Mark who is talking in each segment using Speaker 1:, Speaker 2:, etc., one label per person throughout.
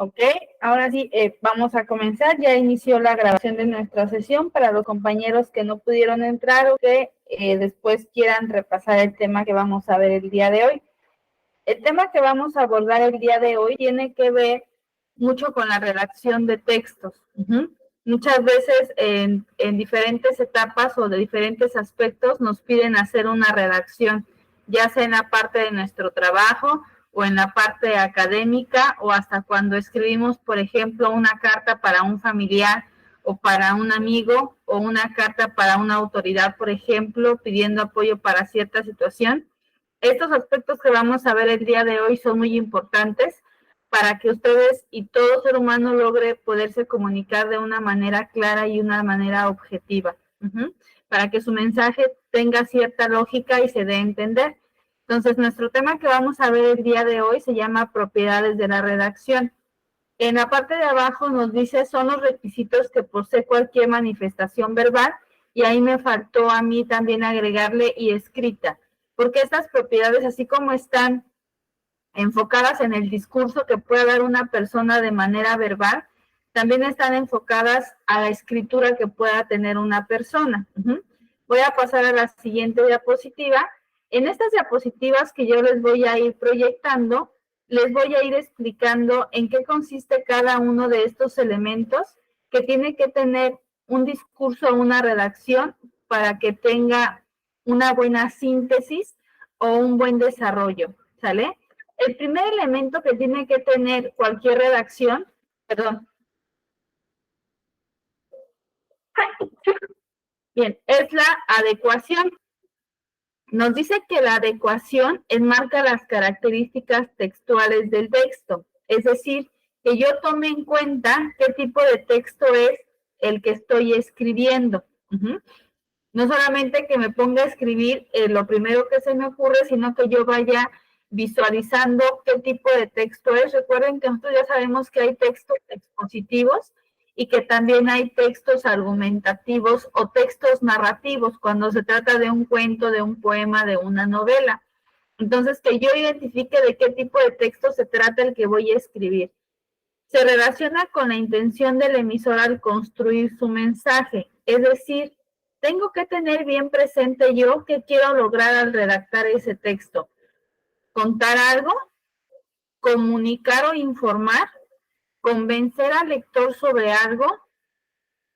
Speaker 1: Ok, ahora sí, vamos a comenzar. Ya inició la grabación de nuestra sesión para los compañeros que no pudieron entrar o que después quieran repasar el tema que vamos a ver el día de hoy. El tema que vamos a abordar el día de hoy tiene que ver mucho con la redacción de textos. Muchas veces en diferentes etapas o de diferentes aspectos nos piden hacer una redacción, ya sea en la parte de nuestro trabajo o en la parte académica o hasta cuando escribimos, por ejemplo, una carta para un familiar o para un amigo o una carta para una autoridad, por ejemplo, pidiendo apoyo para cierta situación. Estos aspectos que vamos a ver el día de hoy son muy importantes para que ustedes y todo ser humano logre poderse comunicar de una manera clara y una manera objetiva, para que su mensaje tenga cierta lógica y se dé a entender. Entonces, nuestro tema que vamos a ver el día de hoy se llama propiedades de la redacción. En la parte de abajo nos dice son los requisitos que posee cualquier manifestación verbal y ahí me faltó a mí también agregarle y escrita, porque estas propiedades, así como están enfocadas en el discurso que puede dar una persona de manera verbal, también están enfocadas a la escritura que pueda tener una persona. Voy a pasar a la siguiente diapositiva. En estas diapositivas que yo les voy a ir proyectando, les voy a ir explicando en qué consiste cada uno de estos elementos que tiene que tener un discurso o una redacción para que tenga una buena síntesis o un buen desarrollo, ¿sale? El primer elemento que tiene que tener cualquier redacción, bien, es la adecuación. Nos dice que la adecuación enmarca las características textuales del texto, es decir, que yo tome en cuenta qué tipo de texto es el que estoy escribiendo. No solamente que me ponga a escribir lo primero que se me ocurre, sino que yo vaya visualizando qué tipo de texto es. Recuerden que nosotros ya sabemos que hay textos expositivos y que también hay textos argumentativos o textos narrativos cuando se trata de un cuento, de un poema, de una novela. Entonces, que yo identifique de qué tipo de texto se trata el que voy a escribir. Se relaciona con la intención del emisor al construir su mensaje, es decir, tengo que tener bien presente yo qué quiero lograr al redactar ese texto. Contar algo, comunicar o informar, convencer al lector sobre algo,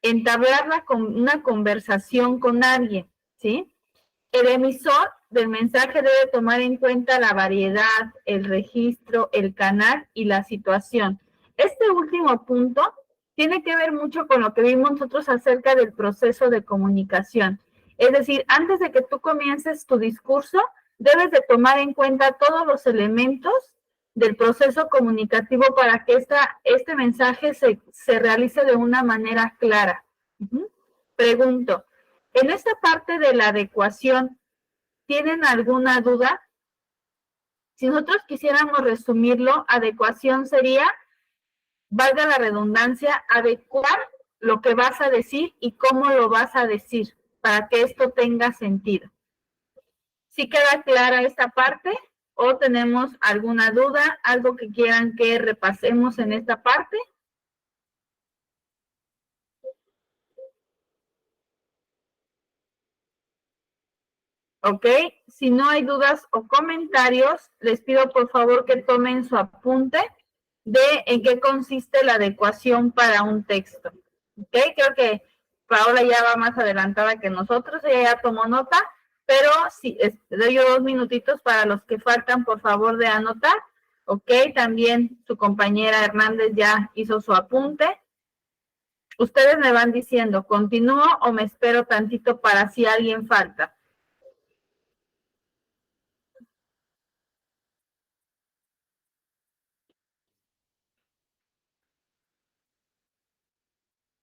Speaker 1: entablar una conversación con alguien, ¿sí? El emisor del mensaje debe tomar en cuenta la variedad, el registro, el canal y la situación. Este último punto tiene que ver mucho con lo que vimos nosotros acerca del proceso de comunicación. Es decir, antes de que tú comiences tu discurso, debes de tomar en cuenta todos los elementos del proceso comunicativo para que este mensaje se realice de una manera clara. Pregunto, en esta parte de la adecuación, ¿tienen alguna duda? Si nosotros quisiéramos resumirlo, adecuación sería, valga la redundancia, adecuar lo que vas a decir y cómo lo vas a decir para que esto tenga sentido. ¿Sí queda clara esta parte? ¿O tenemos alguna duda, algo que quieran que repasemos en esta parte? ¿Ok? Si no hay dudas o comentarios, les pido por favor que tomen su apunte de en qué consiste la adecuación para un texto. ¿Ok? Creo que Paola ya va más adelantada que nosotros, ella ya tomó nota, pero sí, doy yo 2 minutitos para los que faltan, por favor, de anotar. ¿Ok? También su compañera Hernández ya hizo su apunte. Ustedes me van diciendo, ¿continúo o me espero tantito para si alguien falta?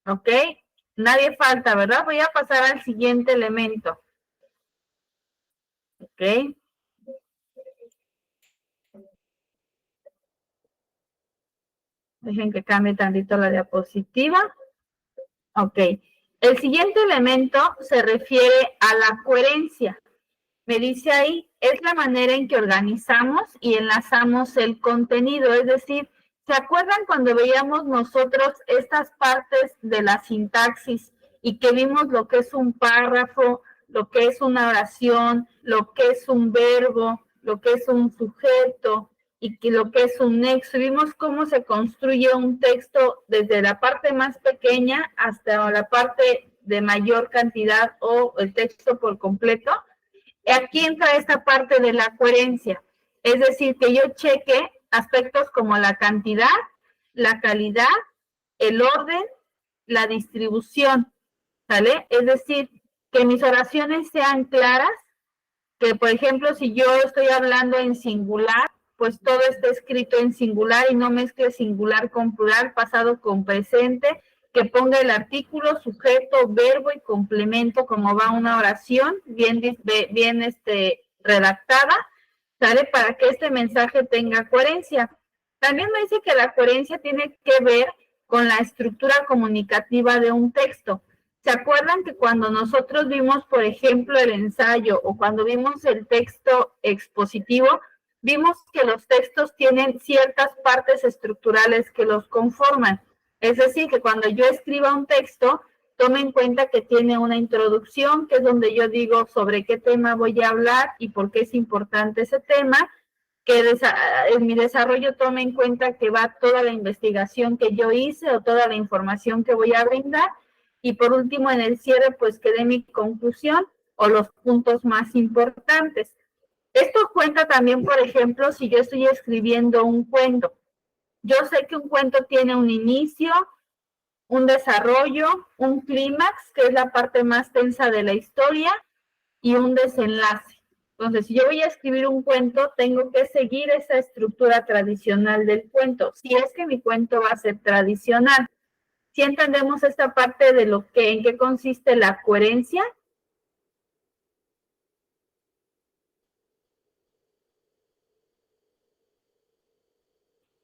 Speaker 1: ¿Ok? Nadie falta, ¿verdad? Voy a pasar al siguiente elemento. ¿Ok? Dejen que cambie tantito la diapositiva. Ok. El siguiente elemento se refiere a la coherencia. Me dice ahí, es la manera en que organizamos y enlazamos el contenido, es decir, ¿Se acuerdan cuando veíamos nosotros estas partes de la sintaxis y que vimos lo que es un párrafo, lo que es una oración, lo que es un verbo, lo que es un sujeto y que lo que es un nexo? Vimos cómo se construye un texto desde la parte más pequeña hasta la parte de mayor cantidad o el texto por completo. Aquí entra esta parte de la coherencia, es decir, que yo cheque aspectos como la cantidad, la calidad, el orden, la distribución, ¿sale? Es decir, que mis oraciones sean claras, que por ejemplo, si yo estoy hablando en singular, pues todo está escrito en singular y no mezcle singular con plural, pasado con presente, que ponga el artículo, sujeto, verbo y complemento como va una oración bien redactada, ¿sale? Para que este mensaje tenga coherencia. También me dice que la coherencia tiene que ver con la estructura comunicativa de un texto. ¿Se acuerdan que cuando nosotros vimos, por ejemplo, el ensayo o cuando vimos el texto expositivo, vimos que los textos tienen ciertas partes estructurales que los conforman? Es decir, que cuando yo escriba un texto, tome en cuenta que tiene una introducción, que es donde yo digo sobre qué tema voy a hablar y por qué es importante ese tema, que en mi desarrollo tome en cuenta que va toda la investigación que yo hice o toda la información que voy a brindar, y por último en el cierre pues que dé mi conclusión o los puntos más importantes. Esto cuenta también, por ejemplo, si yo estoy escribiendo un cuento. Yo sé que un cuento tiene un inicio, un desarrollo, un clímax, que es la parte más tensa de la historia, y un desenlace. Entonces, si yo voy a escribir un cuento, tengo que seguir esa estructura tradicional del cuento, si es que mi cuento va a ser tradicional. ¿Sí entendemos esta parte de lo que, en qué consiste la coherencia?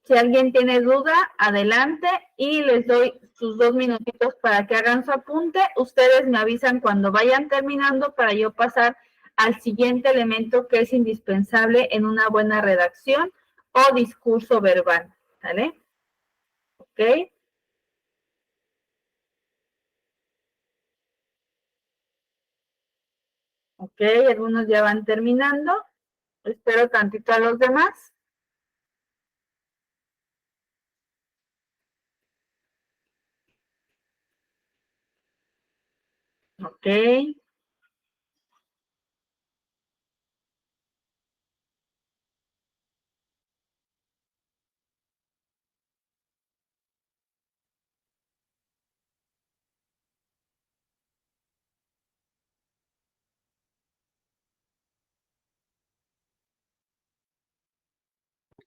Speaker 1: Si alguien tiene duda, adelante, y les doy sus 2 minutitos para que hagan su apunte. Ustedes me avisan cuando vayan terminando para yo pasar al siguiente elemento que es indispensable en una buena redacción o discurso verbal, ¿vale? ¿Ok? Ok, algunos ya van terminando. Espero tantito a los demás. Ok.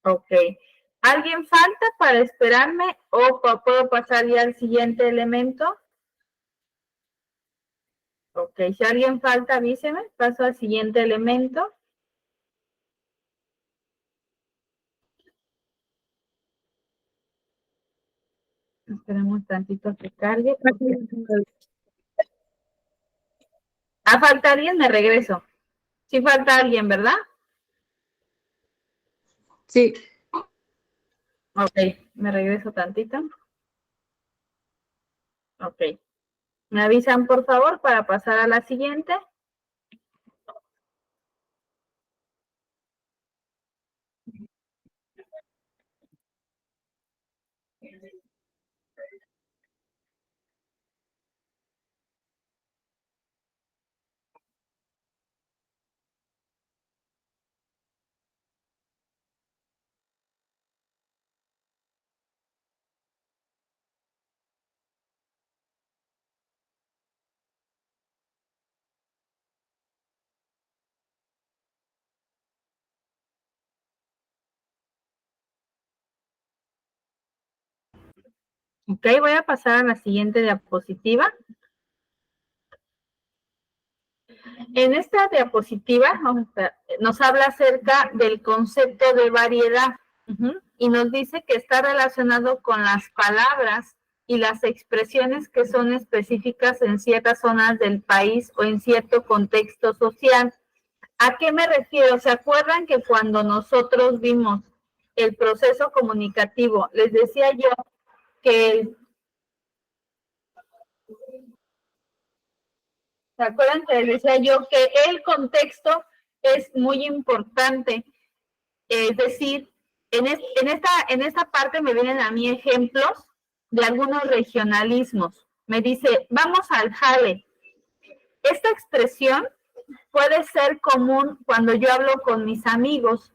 Speaker 1: Ok. ¿Alguien falta para esperarme o puedo pasar ya al siguiente elemento? Ok, si alguien falta, avíseme. Paso al siguiente elemento. Esperemos tantito que cargue. Falta alguien, me regreso. Sí falta alguien, ¿verdad?
Speaker 2: Sí.
Speaker 1: Ok, me regreso tantito. Ok. ¿Me avisan, por favor, para pasar a la siguiente? Ok, voy a pasar a la siguiente diapositiva. En esta diapositiva nos habla acerca del concepto de variedad y nos dice que está relacionado con las palabras y las expresiones que son específicas en ciertas zonas del país o en cierto contexto social. ¿A qué me refiero? ¿Se acuerdan que cuando nosotros vimos el proceso comunicativo. Les decía yo que ¿se acuerdan que les decía yo que el contexto es muy importante? Es decir, en esta parte me vienen a mí ejemplos de algunos regionalismos. Me dice, vamos al jale. Esta expresión puede ser común cuando yo hablo con mis amigos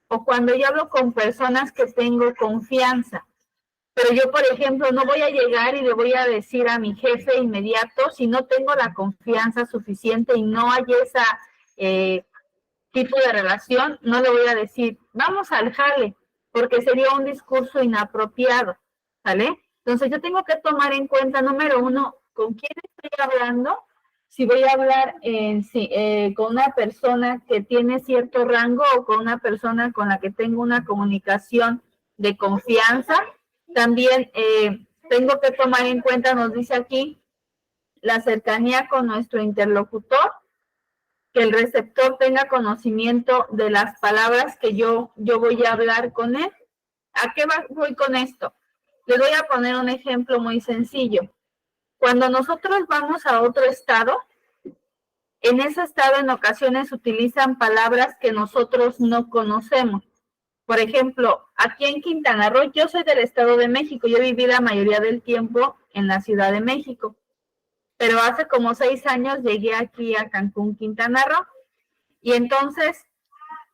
Speaker 1: o cuando yo hablo con personas que tengo confianza. Pero yo, por ejemplo, no voy a llegar y le voy a decir a mi jefe inmediato si no tengo la confianza suficiente y no hay esa tipo de relación, no le voy a decir, vamos al jale, porque sería un discurso inapropiado, ¿sale? Entonces yo tengo que tomar en cuenta, número uno, con quién estoy hablando, si voy a hablar con una persona que tiene cierto rango o con una persona con la que tengo una comunicación de confianza. También tengo que tomar en cuenta, nos dice aquí, la cercanía con nuestro interlocutor, que el receptor tenga conocimiento de las palabras que yo voy a hablar con él. ¿A qué voy con esto? Les voy a poner un ejemplo muy sencillo. Cuando nosotros vamos a otro estado, en ese estado en ocasiones utilizan palabras que nosotros no conocemos. Por ejemplo, aquí en Quintana Roo, yo soy del Estado de México, yo viví la mayoría del tiempo en la Ciudad de México, pero hace como 6 años llegué aquí a Cancún, Quintana Roo, y entonces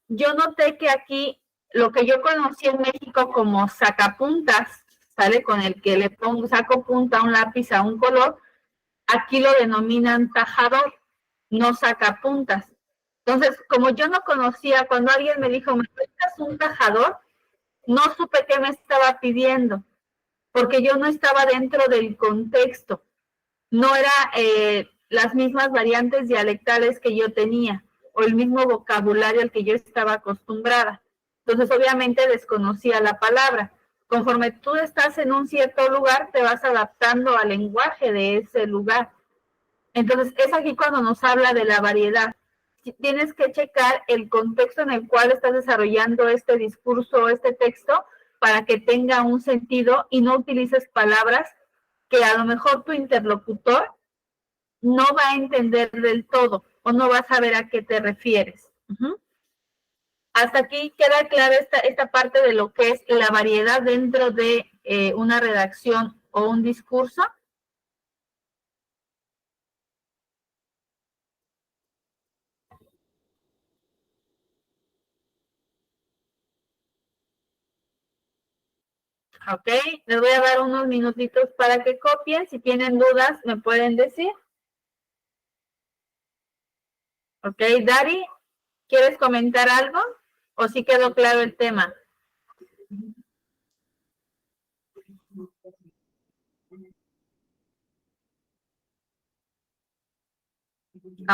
Speaker 1: yo noté que aquí lo que yo conocí en México como sacapuntas, ¿sale? Con el que le pongo, saco punta a un lápiz a un color, aquí lo denominan tajador, no sacapuntas. Entonces, como yo no conocía, cuando alguien me dijo, ¿me prestas un tajador? No supe qué me estaba pidiendo, porque yo no estaba dentro del contexto. No era las mismas variantes dialectales que yo tenía o el mismo vocabulario al que yo estaba acostumbrada. Entonces, obviamente, desconocía la palabra. Conforme tú estás en un cierto lugar, te vas adaptando al lenguaje de ese lugar. Entonces, es aquí cuando nos habla de la variedad. Tienes que checar el contexto en el cual estás desarrollando este discurso o este texto para que tenga un sentido y no utilices palabras que a lo mejor tu interlocutor no va a entender del todo o no va a saber a qué te refieres. Hasta aquí queda clara esta parte de lo que es la variedad dentro de una redacción o un discurso. Ok, les voy a dar unos minutitos para que copien. Si tienen dudas, me pueden decir. Ok, Dari, ¿quieres comentar algo? ¿O sí quedó claro el tema?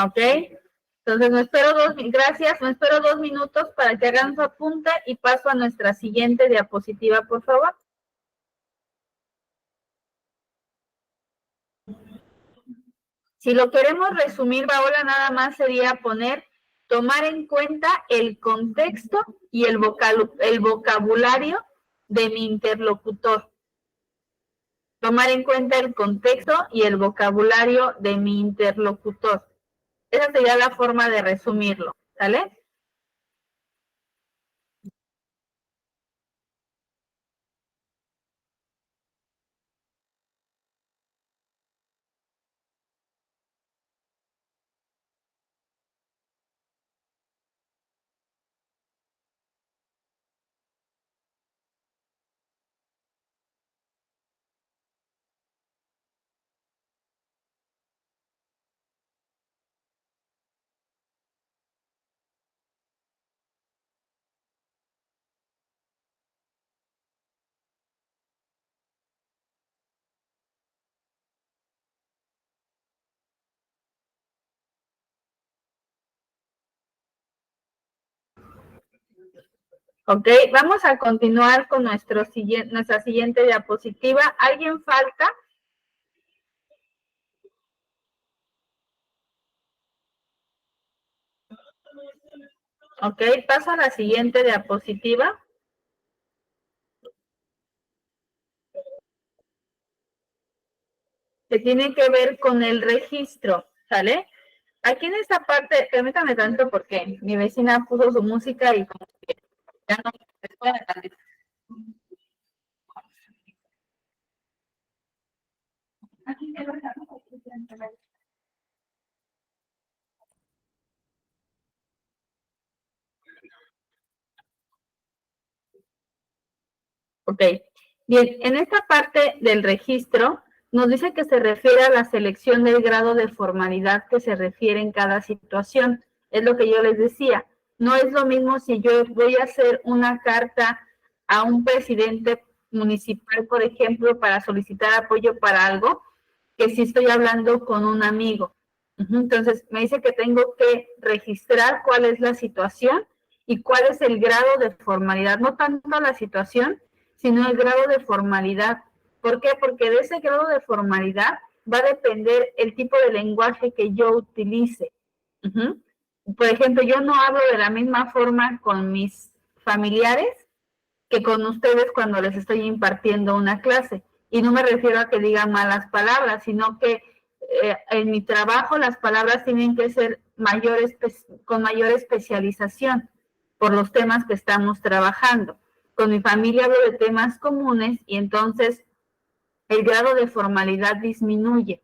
Speaker 1: Ok, entonces me espero 2 minutos para que hagan su apunte y paso a nuestra siguiente diapositiva, por favor. Si lo queremos resumir, Paola, nada más sería tomar en cuenta el contexto y el vocabulario de mi interlocutor. Tomar en cuenta el contexto y el vocabulario de mi interlocutor. Esa sería la forma de resumirlo, ¿sale? Ok, vamos a continuar con nuestra siguiente diapositiva. ¿Alguien falta? Ok, paso a la siguiente diapositiva. que tiene que ver con el registro, ¿sale? Aquí en esta parte, permítame tanto porque mi vecina puso su música y como que ya no, espérame tantito. Ok, bien, en esta parte del registro nos dice que se refiere a la selección del grado de formalidad que se refiere en cada situación. Es lo que yo les decía. No es lo mismo si yo voy a hacer una carta a un presidente municipal, por ejemplo, para solicitar apoyo para algo, que si estoy hablando con un amigo. Entonces, me dice que tengo que registrar cuál es la situación y cuál es el grado de formalidad, no tanto la situación, sino el grado de formalidad. ¿Por qué? Porque de ese grado de formalidad va a depender el tipo de lenguaje que yo utilice. Por ejemplo, yo no hablo de la misma forma con mis familiares que con ustedes cuando les estoy impartiendo una clase. Y no me refiero a que digan malas palabras, sino que en mi trabajo las palabras tienen que ser con mayor especialización por los temas que estamos trabajando. Con mi familia hablo de temas comunes y entonces el grado de formalidad disminuye.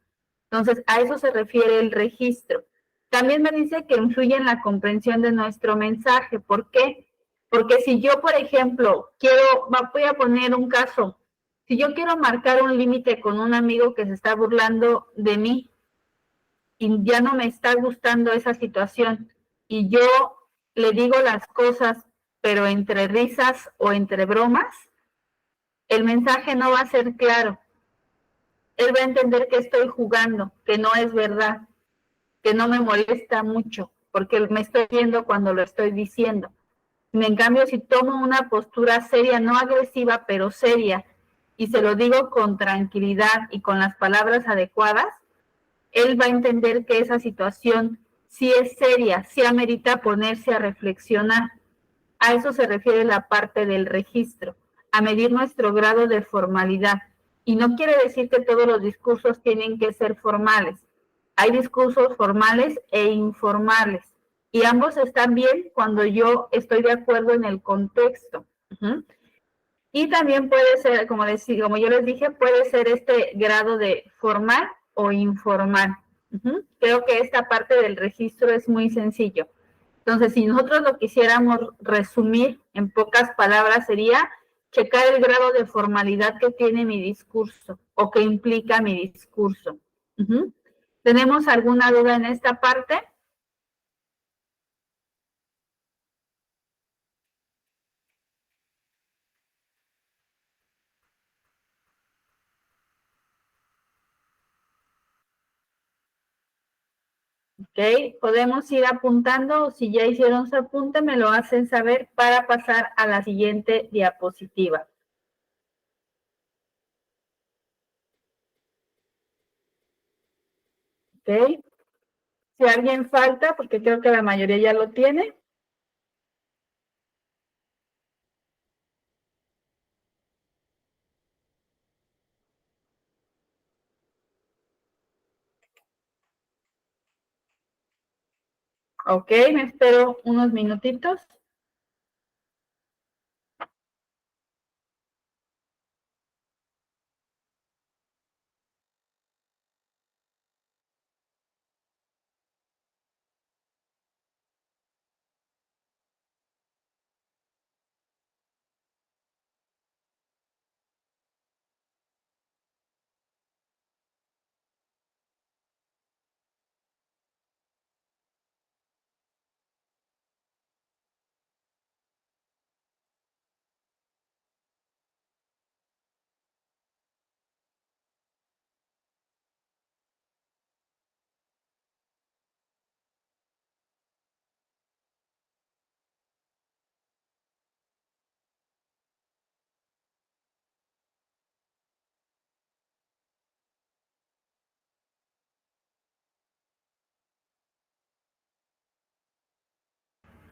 Speaker 1: Entonces, a eso se refiere el registro. También me dice que influye en la comprensión de nuestro mensaje. ¿Por qué? Porque si yo, por ejemplo, voy a poner un caso, si yo quiero marcar un límite con un amigo que se está burlando de mí y ya no me está gustando esa situación y yo le digo las cosas, pero entre risas o entre bromas, el mensaje no va a ser claro. Él va a entender que estoy jugando, que no es verdad, que no me molesta mucho, porque me estoy viendo cuando lo estoy diciendo. En cambio, si tomo una postura seria, no agresiva, pero seria, y se lo digo con tranquilidad y con las palabras adecuadas, él va a entender que esa situación sí es seria, sí amerita ponerse a reflexionar. A eso se refiere la parte del registro, a medir nuestro grado de formalidad. Y no quiere decir que todos los discursos tienen que ser formales. Hay discursos formales e informales. Y ambos están bien cuando yo estoy de acuerdo en el contexto. Y también puede ser, como yo les dije, puede ser este grado de formal o informal. Creo que esta parte del registro es muy sencillo. Entonces, si nosotros lo quisiéramos resumir en pocas palabras, sería checar el grado de formalidad que tiene mi discurso o que implica mi discurso. ¿Tenemos alguna duda en esta parte? Ok, podemos ir apuntando o si ya hicieron su apunte, me lo hacen saber para pasar a la siguiente diapositiva. Ok, si alguien falta, porque creo que la mayoría ya lo tiene. Ok, me espero unos minutitos.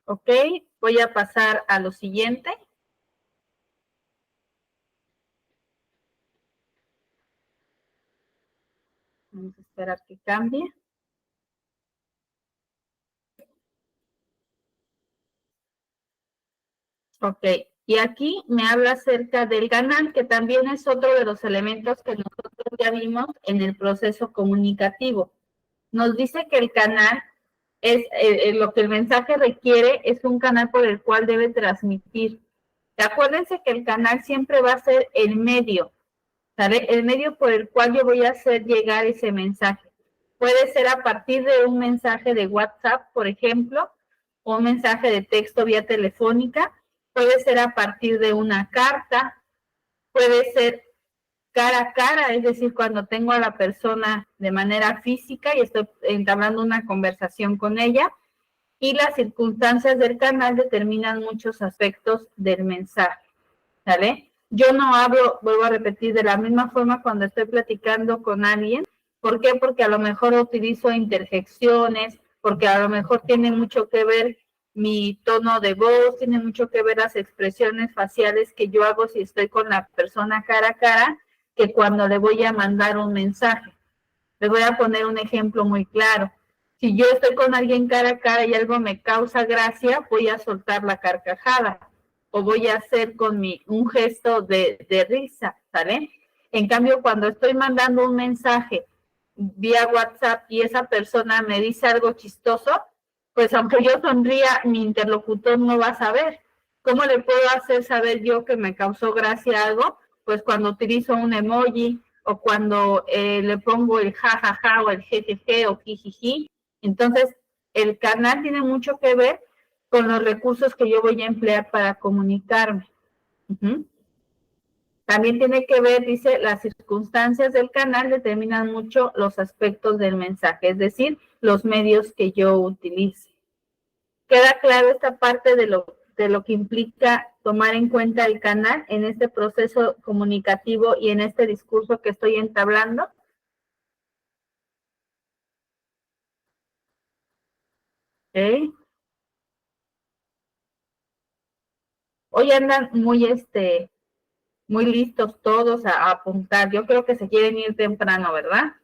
Speaker 1: Ok, voy a pasar a lo siguiente. Vamos a esperar que cambie. Ok, y aquí me habla acerca del canal, que también es otro de los elementos que nosotros ya vimos en el proceso comunicativo. Nos dice que el canal es lo que el mensaje requiere, es un canal por el cual debe transmitir. Acuérdense que el canal siempre va a ser el medio, ¿sabe? El medio por el cual yo voy a hacer llegar ese mensaje. Puede ser a partir de un mensaje de WhatsApp, por ejemplo, o un mensaje de texto vía telefónica, puede ser a partir de una carta, puede ser cara a cara, es decir, cuando tengo a la persona de manera física y estoy entablando una conversación con ella, y las circunstancias del canal determinan muchos aspectos del mensaje, ¿vale? Yo no hablo, vuelvo a repetir, de la misma forma cuando estoy platicando con alguien. ¿Por qué? Porque a lo mejor utilizo interjecciones, porque a lo mejor tiene mucho que ver mi tono de voz, tiene mucho que ver las expresiones faciales que yo hago si estoy con la persona cara a cara, que cuando le voy a mandar un mensaje. Les voy a poner un ejemplo muy claro. Si yo estoy con alguien cara a cara y algo me causa gracia, voy a soltar la carcajada o voy a hacer con un gesto de risa, ¿sale? En cambio, cuando estoy mandando un mensaje vía WhatsApp y esa persona me dice algo chistoso, pues aunque yo sonría, mi interlocutor no va a saber. ¿Cómo le puedo hacer saber yo que me causó gracia algo? Pues cuando utilizo un emoji o cuando le pongo el jajaja o el jejeje o jijiji. Entonces, el canal tiene mucho que ver con los recursos que yo voy a emplear para comunicarme. También tiene que ver, dice, las circunstancias del canal determinan mucho los aspectos del mensaje, es decir, los medios que yo utilice. ¿Queda claro esta parte de lo que implica tomar en cuenta el canal en este proceso comunicativo y en este discurso que estoy entablando? ¿Okay? Hoy andan muy listos todos a apuntar. Yo creo que se quieren ir temprano, ¿verdad?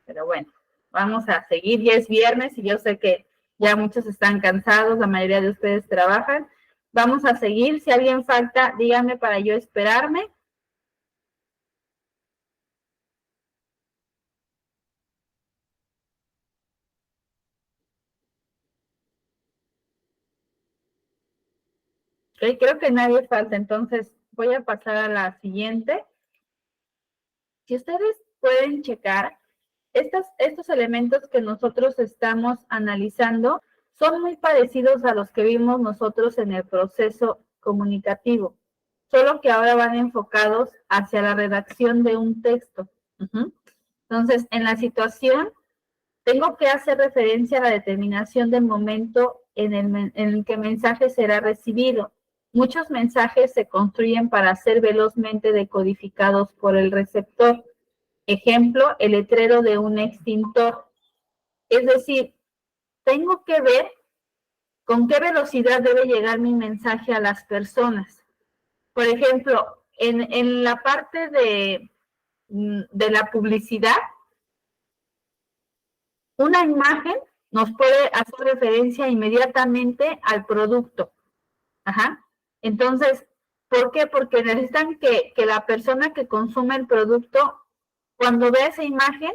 Speaker 1: Pero bueno, vamos a seguir. Ya es viernes y yo sé que ya muchos están cansados, la mayoría de ustedes trabajan. Vamos a seguir. Si alguien falta, díganme para yo esperarme. Okay, creo que nadie falta, entonces voy a pasar a la siguiente. Si ustedes pueden checar, estos elementos que nosotros estamos analizando son muy parecidos a los que vimos nosotros en el proceso comunicativo, solo que ahora van enfocados hacia la redacción de un texto. Entonces, en la situación, tengo que hacer referencia a la determinación del momento en el que el mensaje será recibido. Muchos mensajes se construyen para ser velozmente decodificados por el receptor. Ejemplo, el letrero de un extintor. Es decir, tengo que ver con qué velocidad debe llegar mi mensaje a las personas. Por ejemplo, en la parte de la publicidad, una imagen nos puede hacer referencia inmediatamente al producto. Ajá. Entonces, ¿por qué? Porque necesitan que la persona que consume el producto, cuando vea esa imagen,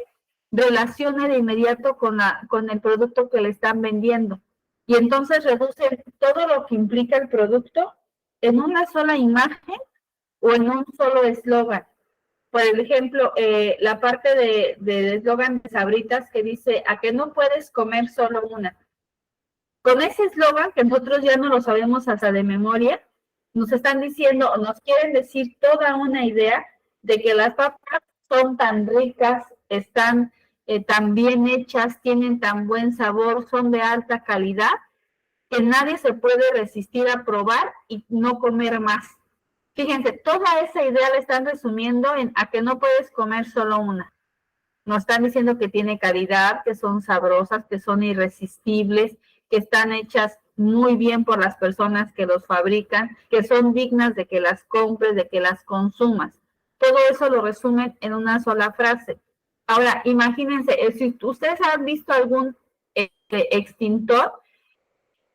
Speaker 1: relacione de inmediato con el producto que le están vendiendo. Y entonces reducen todo lo que implica el producto en una sola imagen o en un solo eslogan. Por ejemplo, la parte de eslogan de Sabritas que dice, a que no puedes comer solo una. Con ese eslogan, que nosotros ya no lo sabemos hasta de memoria, nos están diciendo o nos quieren decir toda una idea de que las papas son tan ricas, están tan bien hechas, tienen tan buen sabor, son de alta calidad, que nadie se puede resistir a probar y no comer más. Fíjense, toda esa idea la están resumiendo en a que no puedes comer solo una. Nos están diciendo que tiene calidad, que son sabrosas, que son irresistibles, que están hechas muy bien por las personas que los fabrican, que son dignas de que las compres, de que las consumas. Todo eso lo resumen en una sola frase. Ahora, imagínense, si ustedes han visto algún extintor,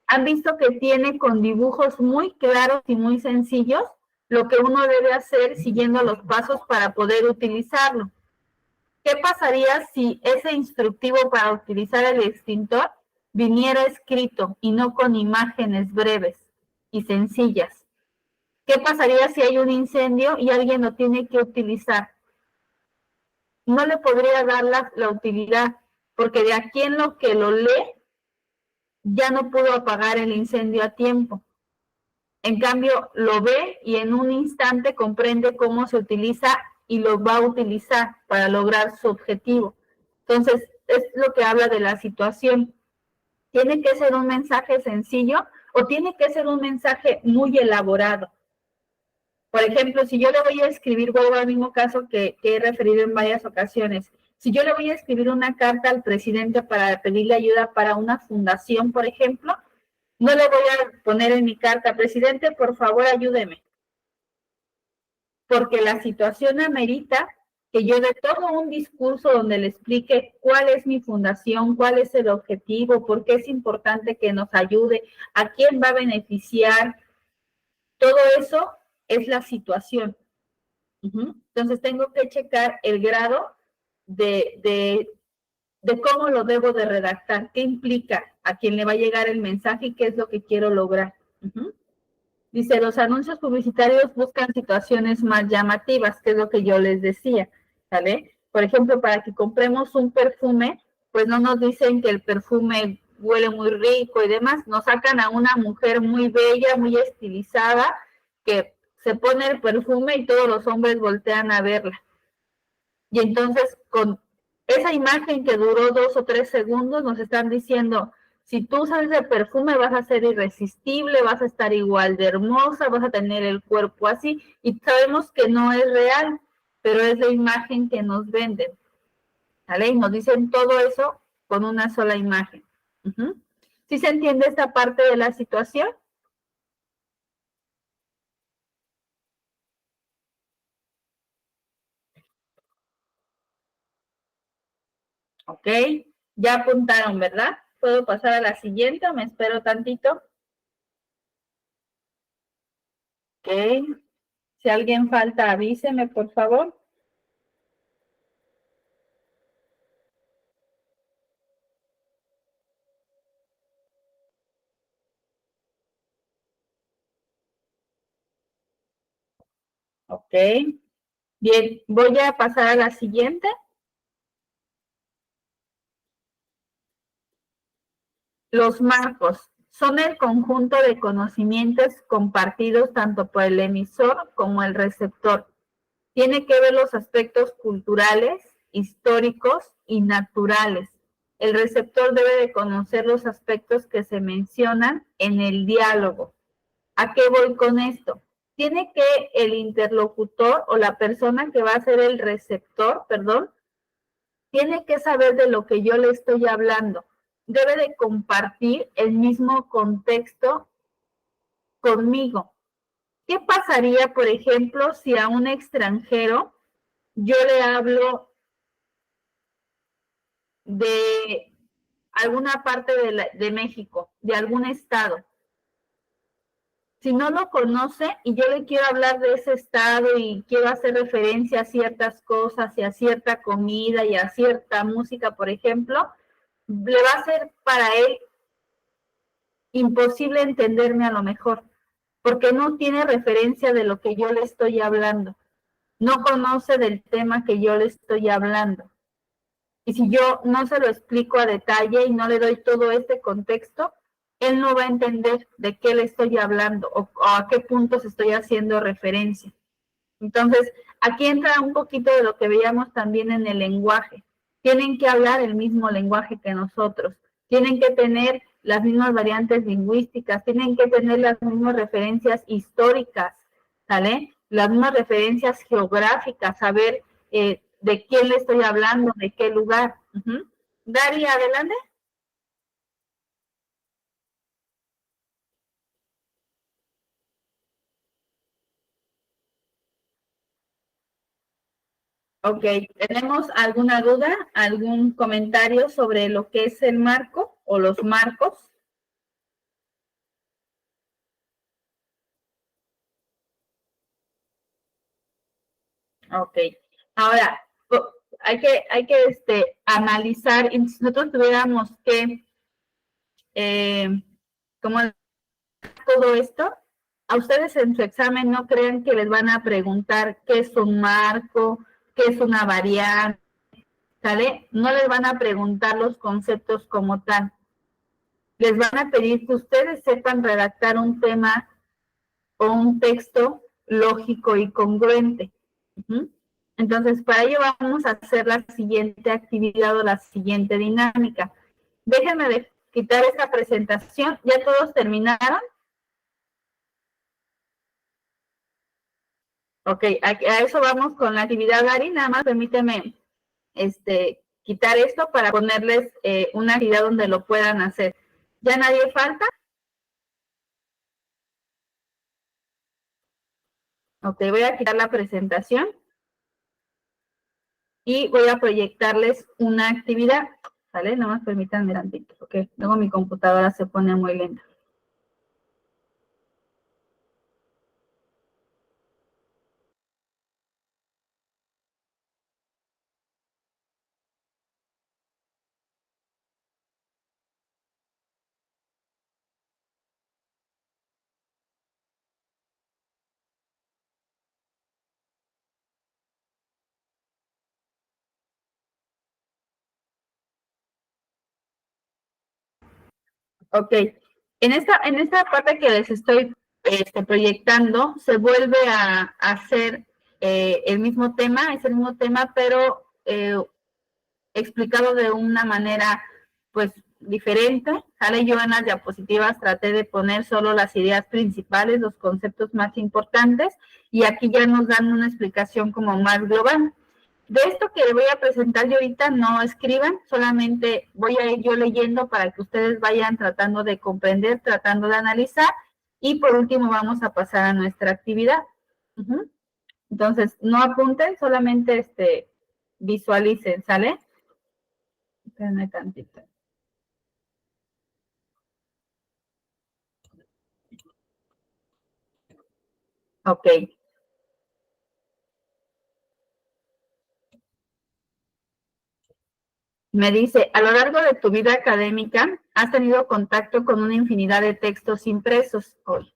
Speaker 1: han visto que tiene con dibujos muy claros y muy sencillos lo que uno debe hacer siguiendo los pasos para poder utilizarlo. ¿Qué pasaría si ese instructivo para utilizar el extintor viniera escrito y no con imágenes breves y sencillas? ¿Qué pasaría si hay un incendio y alguien lo tiene que utilizar? No le podría dar la utilidad, porque de aquí en lo que lo lee, ya no pudo apagar el incendio a tiempo. En cambio, lo ve y en un instante comprende cómo se utiliza y lo va a utilizar para lograr su objetivo. Entonces, es lo que habla de la situación. ¿Tiene que ser un mensaje sencillo o tiene que ser un mensaje muy elaborado? Por ejemplo, si yo le voy a escribir, vuelvo al mismo caso que he referido en varias ocasiones, si yo le voy a escribir una carta al presidente para pedirle ayuda para una fundación, por ejemplo, no le voy a poner en mi carta, presidente, por favor, ayúdeme, porque la situación amerita que yo dé todo un discurso donde le explique cuál es mi fundación, cuál es el objetivo, por qué es importante que nos ayude, a quién va a beneficiar. Todo eso es la situación. Entonces tengo que checar el grado de cómo lo debo de redactar, qué implica a quién le va a llegar el mensaje y qué es lo que quiero lograr. Dice, los anuncios publicitarios buscan situaciones más llamativas, que es lo que yo les decía, ¿vale? Por ejemplo, para que compremos un perfume, pues no nos dicen que el perfume huele muy rico y demás, nos sacan a una mujer muy bella, muy estilizada, que se pone el perfume y todos los hombres voltean a verla. Y entonces, con esa imagen que duró 2 o 3 segundos, nos están diciendo, si tú usas ese perfume vas a ser irresistible, vas a estar igual de hermosa, vas a tener el cuerpo así, y sabemos que no es real, pero es la imagen que nos venden, ¿vale? Y nos dicen todo eso con una sola imagen. ¿Sí se entiende esta parte de la situación? Ok, ya apuntaron, ¿verdad? ¿Puedo pasar a la siguiente o me espero tantito? Ok. Si alguien falta, avíseme, por favor. Ok. Bien, voy a pasar a la siguiente. Los marcos son el conjunto de conocimientos compartidos tanto por el emisor como el receptor. Tiene que ver los aspectos culturales, históricos y naturales. El receptor debe de conocer los aspectos que se mencionan en el diálogo. ¿A qué voy con esto? Tiene que el interlocutor o la persona que va a ser el receptor, perdón, tiene que saber de lo que yo le estoy hablando. Debe de compartir el mismo contexto conmigo. ¿Qué pasaría, por ejemplo, si a un extranjero yo le hablo de alguna parte de México, de algún estado? Si no lo conoce y yo le quiero hablar de ese estado y quiero hacer referencia a ciertas cosas y a cierta comida y a cierta música, por ejemplo, le va a ser para él imposible entenderme a lo mejor, porque no tiene referencia de lo que yo le estoy hablando, no conoce del tema que yo le estoy hablando. Y si yo no se lo explico a detalle y no le doy todo este contexto, él no va a entender de qué le estoy hablando o a qué puntos estoy haciendo referencia. Entonces, aquí entra un poquito de lo que veíamos también en el lenguaje. Tienen que hablar el mismo lenguaje que nosotros, tienen que tener las mismas variantes lingüísticas, tienen que tener las mismas referencias históricas, ¿sale? Las mismas referencias geográficas, saber de quién le estoy hablando, de qué lugar. Daria, adelante. Ok, ¿tenemos alguna duda, algún comentario sobre lo que es el marco o los marcos? Ok, ahora hay que analizar, y si nosotros tuviéramos que, como todo esto, a ustedes en su examen no crean que les van a preguntar qué es un marco, qué es una variante, ¿sale? No les van a preguntar los conceptos como tal. Les van a pedir que ustedes sepan redactar un tema o un texto lógico y congruente. Entonces, para ello vamos a hacer la siguiente actividad o la siguiente dinámica. Déjenme quitar esta presentación. ¿Ya todos terminaron? Ok, a eso vamos con la actividad, Ari. Nada más permíteme quitar esto para ponerles una actividad donde lo puedan hacer. ¿Ya nadie falta? Ok, voy a quitar la presentación y voy a proyectarles una actividad. ¿Sale? Nada más permítanme tantito, porque luego mi computadora se pone muy lenta. Ok, en esta parte que les estoy proyectando, se vuelve a hacer el mismo tema, es el mismo tema, pero explicado de una manera, pues, diferente. ¿Sale? Yo en las diapositivas traté de poner solo las ideas principales, los conceptos más importantes, y aquí ya nos dan una explicación como más global. De esto que voy a presentar yo ahorita, no escriban, solamente voy a ir yo leyendo para que ustedes vayan tratando de comprender, tratando de analizar, y por último vamos a pasar a nuestra actividad. Entonces, no apunten, solamente visualicen, ¿sale? Espérenme tantito. Ok. Me dice, a lo largo de tu vida académica, has tenido contacto con una infinidad de textos impresos hoy.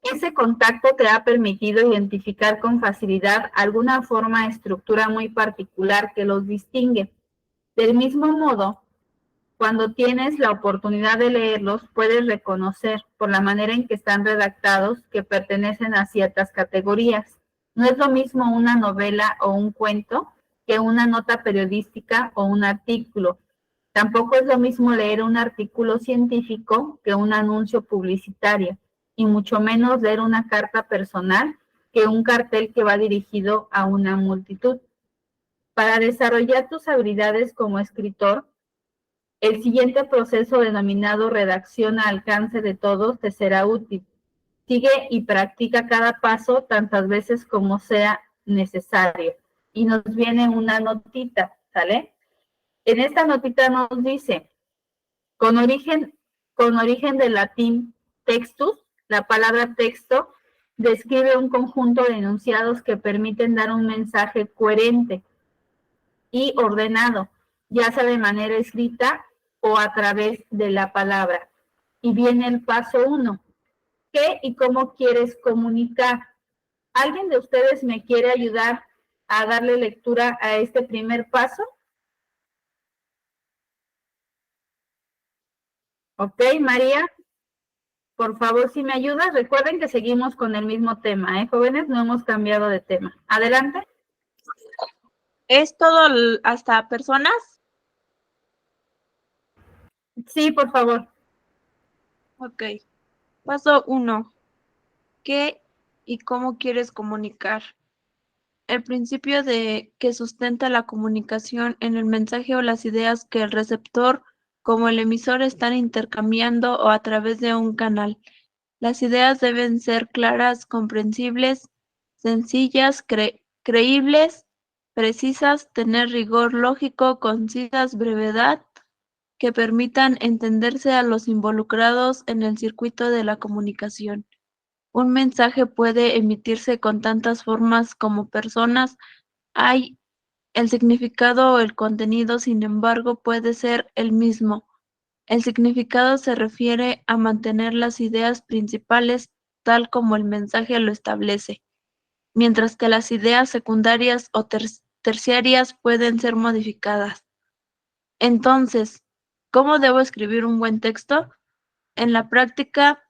Speaker 1: Ese contacto te ha permitido identificar con facilidad alguna forma de estructura muy particular que los distingue. Del mismo modo, cuando tienes la oportunidad de leerlos, puedes reconocer por la manera en que están redactados que pertenecen a ciertas categorías. No es lo mismo una novela o un cuento que una nota periodística o un artículo. Tampoco es lo mismo leer un artículo científico que un anuncio publicitario, y mucho menos leer una carta personal que un cartel que va dirigido a una multitud. Para desarrollar tus habilidades como escritor, el siguiente proceso denominado redacción a alcance de todos te será útil. Sigue y practica cada paso tantas veces como sea necesario. Y nos viene una notita, ¿sale? En esta notita nos dice, con origen, con origen del latín textus, la palabra texto describe un conjunto de enunciados que permiten dar un mensaje coherente y ordenado, ya sea de manera escrita o a través de la palabra. Y viene el paso 1. ¿Qué y cómo quieres comunicar? ¿Alguien de ustedes me quiere ayudar a darle lectura a este primer paso? Ok, María, por favor, si me ayudas, recuerden que seguimos con el mismo tema, jóvenes, no hemos cambiado de tema. Adelante.
Speaker 2: ¿Es todo hasta personas?
Speaker 1: Sí, por favor.
Speaker 2: Ok. Paso 1. ¿Qué y cómo quieres comunicar? El principio de que sustenta la comunicación en el mensaje o las ideas que el receptor como el emisor están intercambiando o a través de un canal. Las ideas deben ser claras, comprensibles, sencillas, creíbles, precisas, tener rigor lógico, concisas, brevedad, que permitan entenderse a los involucrados en el circuito de la comunicación. Un mensaje puede emitirse con tantas formas como personas hay. El significado o el contenido, sin embargo, puede ser el mismo. El significado se refiere a mantener las ideas principales tal como el mensaje lo establece, mientras que las ideas secundarias o terciarias pueden ser modificadas. Entonces, ¿cómo debo escribir un buen texto? En la práctica,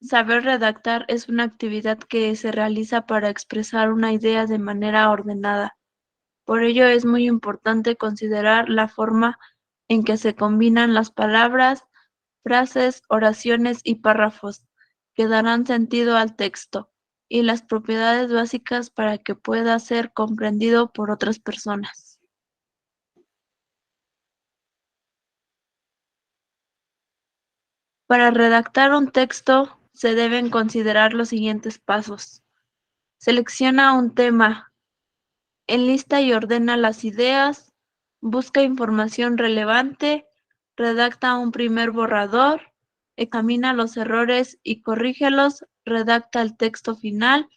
Speaker 2: saber redactar es una actividad que se realiza para expresar una idea de manera ordenada. Por ello es muy importante considerar la forma en que se combinan las palabras, frases, oraciones y párrafos, que darán sentido al texto, y las propiedades básicas para que pueda ser comprendido por otras personas. Para redactar un texto se deben considerar los siguientes pasos. Selecciona un tema, enlista y ordena las ideas, busca información relevante, redacta un primer borrador, examina los errores y corrígelos, redacta el texto final.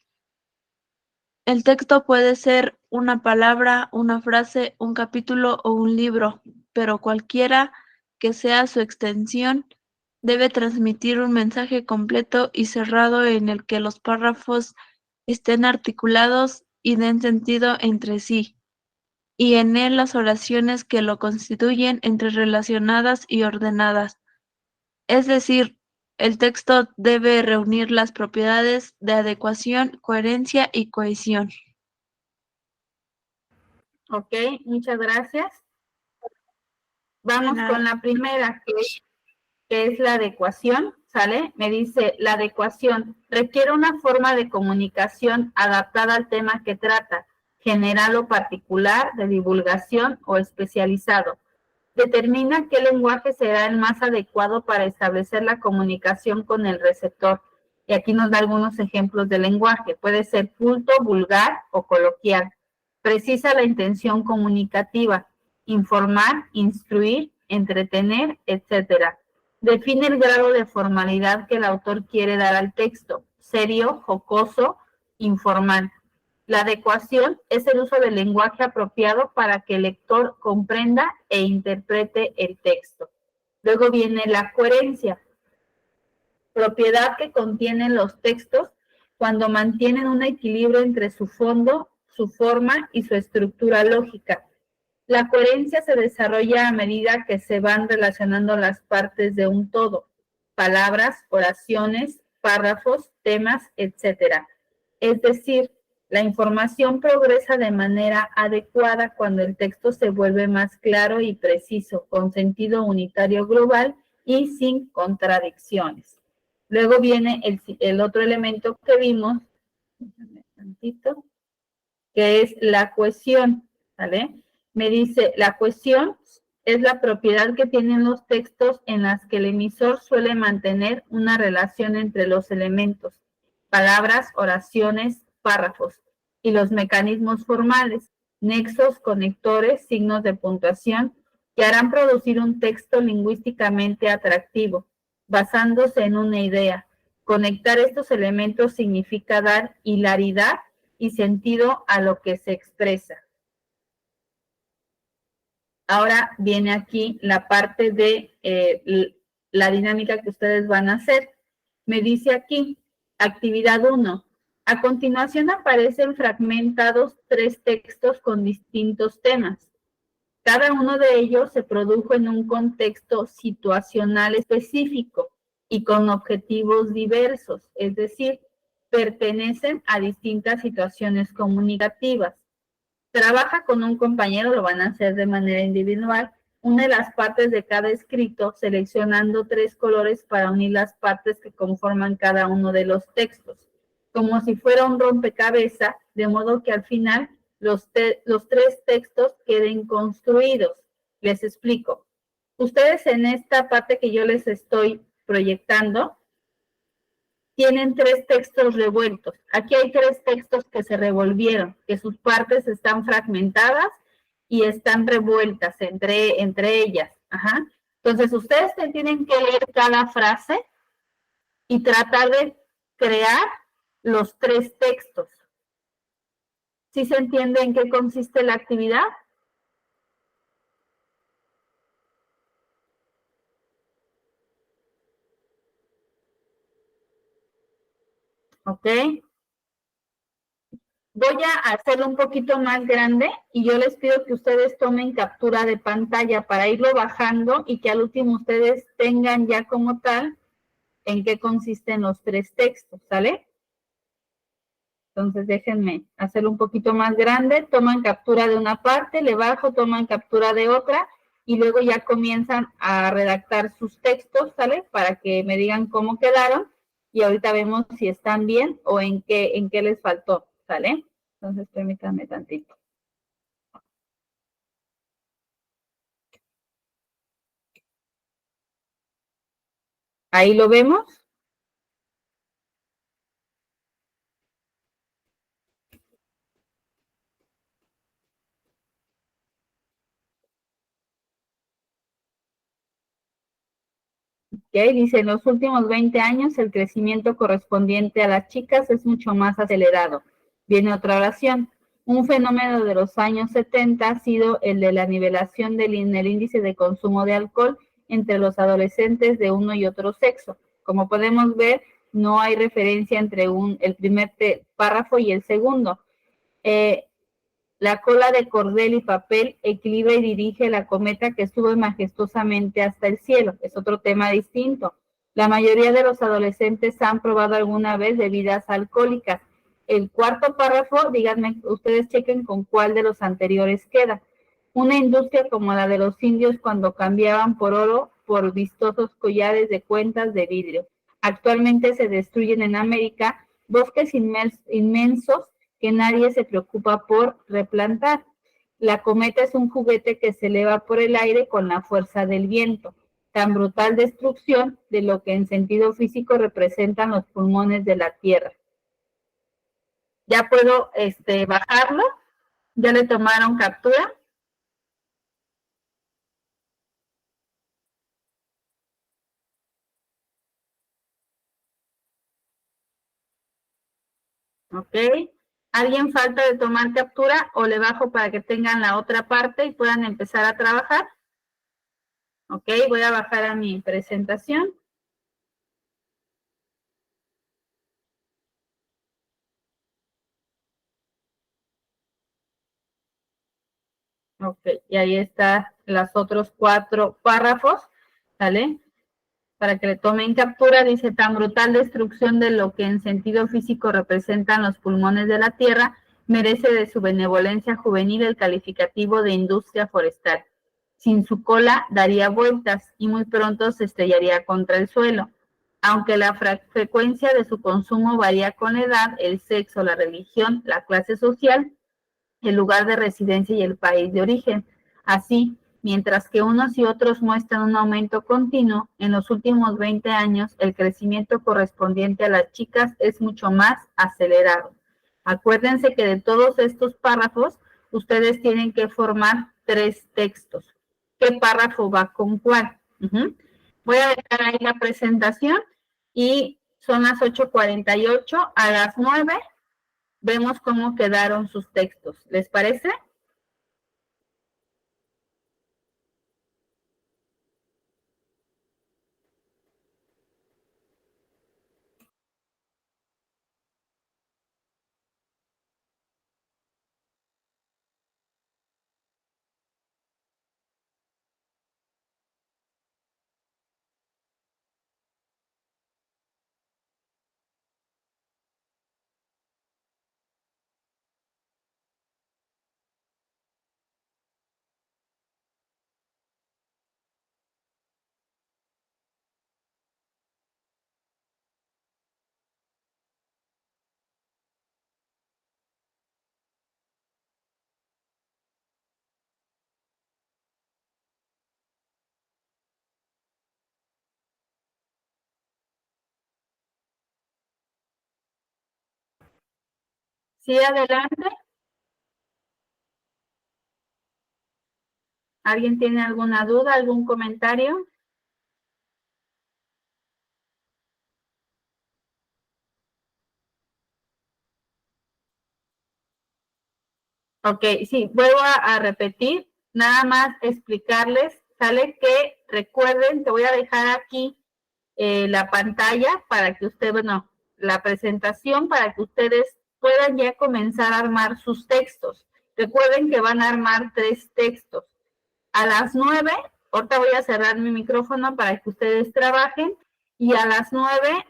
Speaker 2: El texto puede ser una palabra, una frase, un capítulo o un libro, pero cualquiera que sea su extensión, debe transmitir un mensaje completo y cerrado en el que los párrafos estén articulados y den sentido entre sí, y en él las oraciones que lo constituyen entre relacionadas y ordenadas. Es decir, el texto debe reunir las propiedades de adecuación, coherencia y cohesión.
Speaker 1: Ok, muchas gracias. Vamos con la primera, que es la adecuación, ¿sale? Me dice, la adecuación requiere una forma de comunicación adaptada al tema que trata, general o particular, de divulgación o especializado. Determina qué lenguaje será el más adecuado para establecer la comunicación con el receptor. Y aquí nos da algunos ejemplos de lenguaje. Puede ser culto, vulgar o coloquial. Precisa la intención comunicativa, informar, instruir, entretener, etc. Define el grado de formalidad que el autor quiere dar al texto, serio, jocoso, informal. La adecuación es el uso del lenguaje apropiado para que el lector comprenda e interprete el texto. Luego viene la coherencia, propiedad que contienen los textos cuando mantienen un equilibrio entre su fondo, su forma y su estructura lógica. La coherencia se desarrolla a medida que se van relacionando las partes de un todo, palabras, oraciones, párrafos, temas, etc. Es decir, la información progresa de manera adecuada cuando el texto se vuelve más claro y preciso, con sentido unitario global y sin contradicciones. Luego viene el otro elemento que vimos, que es la cohesión, ¿vale? Me dice, la cohesión es la propiedad que tienen los textos en las que el emisor suele mantener una relación entre los elementos, palabras, oraciones, párrafos, y los mecanismos formales, nexos, conectores, signos de puntuación, que harán producir un texto lingüísticamente atractivo, basándose en una idea. Conectar estos elementos significa dar hilaridad y sentido a lo que se expresa. Ahora viene aquí la parte de la dinámica que ustedes van a hacer. Me dice aquí, actividad 1. A continuación aparecen fragmentados 3 textos con distintos temas. Cada uno de ellos se produjo en un contexto situacional específico y con objetivos diversos, es decir, pertenecen a distintas situaciones comunicativas. Trabaja con un compañero, lo van a hacer de manera individual, une las partes de cada escrito seleccionando 3 colores para unir las partes que conforman cada uno de los textos, como si fuera un rompecabezas, de modo que al final los 3 textos queden construidos. Les explico. Ustedes en esta parte que yo les estoy proyectando, tienen tres textos revueltos. Aquí hay tres textos que se revolvieron, que sus partes están fragmentadas y están revueltas entre ellas. Ajá. Entonces, ustedes tienen que leer cada frase y tratar de crear los tres textos. ¿Sí se entiende en qué consiste la actividad? ¿Ok? Voy a hacerlo un poquito más grande y yo les pido que ustedes tomen captura de pantalla para irlo bajando y que al último ustedes tengan ya como tal en qué consisten los tres textos, ¿sale? Entonces déjenme hacerlo un poquito más grande, toman captura de una parte, le bajo, toman captura de otra y luego ya comienzan a redactar sus textos, ¿sale? Para que me digan cómo quedaron y ahorita vemos si están bien o en qué les faltó, ¿sale? Entonces permítanme tantito. Ahí lo vemos. ¿Okay? Dice, en los últimos 20 años el crecimiento correspondiente a las chicas es mucho más acelerado. Viene otra oración. Un fenómeno de los años 70 ha sido el de la nivelación del índice de consumo de alcohol entre los adolescentes de uno y otro sexo. Como podemos ver, no hay referencia entre el primer párrafo y el segundo. La cola de cordel y papel equilibra y dirige la cometa que sube majestuosamente hasta el cielo. Es otro tema distinto. La mayoría de los adolescentes han probado alguna vez bebidas alcohólicas. El cuarto párrafo, díganme, ustedes chequen con cuál de los anteriores queda. Una industria como la de los indios cuando cambiaban por oro por vistosos collares de cuentas de vidrio. Actualmente se destruyen en América bosques inmensos que nadie se preocupa por replantar. La cometa es un juguete que se eleva por el aire con la fuerza del viento, tan brutal destrucción de lo que en sentido físico representan los pulmones de la Tierra. Ya puedo bajarlo, ya le tomaron captura. ¿Ok? ¿Alguien falta de tomar captura o le bajo para que tengan la otra parte y puedan empezar a trabajar? ¿Ok? Voy a bajar a mi presentación. Ok, y ahí están los otros 4 párrafos, ¿sale? Para que le tomen captura, dice, tan brutal destrucción de lo que en sentido físico representan los pulmones de la tierra, merece de su benevolencia juvenil el calificativo de industria forestal. Sin su cola daría vueltas y muy pronto se estrellaría contra el suelo. Aunque la frecuencia de su consumo varía con la edad, el sexo, la religión, la clase social, el lugar de residencia y el país de origen. Así, mientras que unos y otros muestran un aumento continuo, en los últimos 20 años el crecimiento correspondiente a las chicas es mucho más acelerado. Acuérdense que de todos estos párrafos, ustedes tienen que formar 3 textos. ¿Qué párrafo va con cuál? Voy a dejar ahí la presentación y son las 8:48, a las 9 vemos cómo quedaron sus textos. ¿Les parece? Sí, adelante. ¿Alguien tiene alguna duda, algún comentario? Ok, sí, vuelvo a repetir, nada más explicarles, sale que recuerden, te voy a dejar aquí la pantalla para que usted, bueno, la presentación para que ustedes puedan ya comenzar a armar sus textos. Recuerden que van a armar 3 textos. A las 9, ahorita voy a cerrar mi micrófono para que ustedes trabajen y a las 9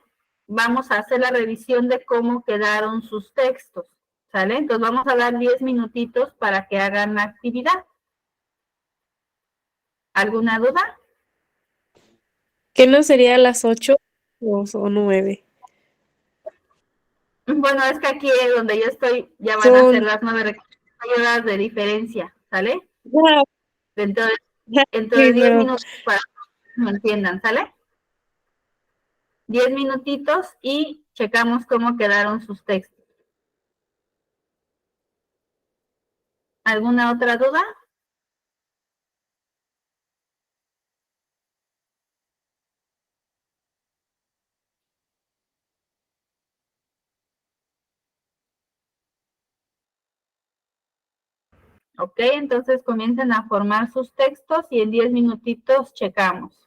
Speaker 1: vamos a hacer la revisión de cómo quedaron sus textos, ¿sale? Entonces vamos a dar 10 minutitos para que hagan la actividad. ¿Alguna duda?
Speaker 3: ¿Qué no sería a las 8 o 9?
Speaker 1: Bueno, es que aquí donde yo estoy ya van a ser
Speaker 3: Son...
Speaker 1: las 9 horas de diferencia, ¿sale?
Speaker 3: Ah,
Speaker 1: Dentro de
Speaker 3: sí,
Speaker 1: 10
Speaker 3: pero
Speaker 1: minutos para que me entiendan, ¿sale? 10 minutitos y checamos cómo quedaron sus textos. ¿Alguna otra duda? Ok, entonces comiencen a formar sus textos y en 10 minutitos checamos.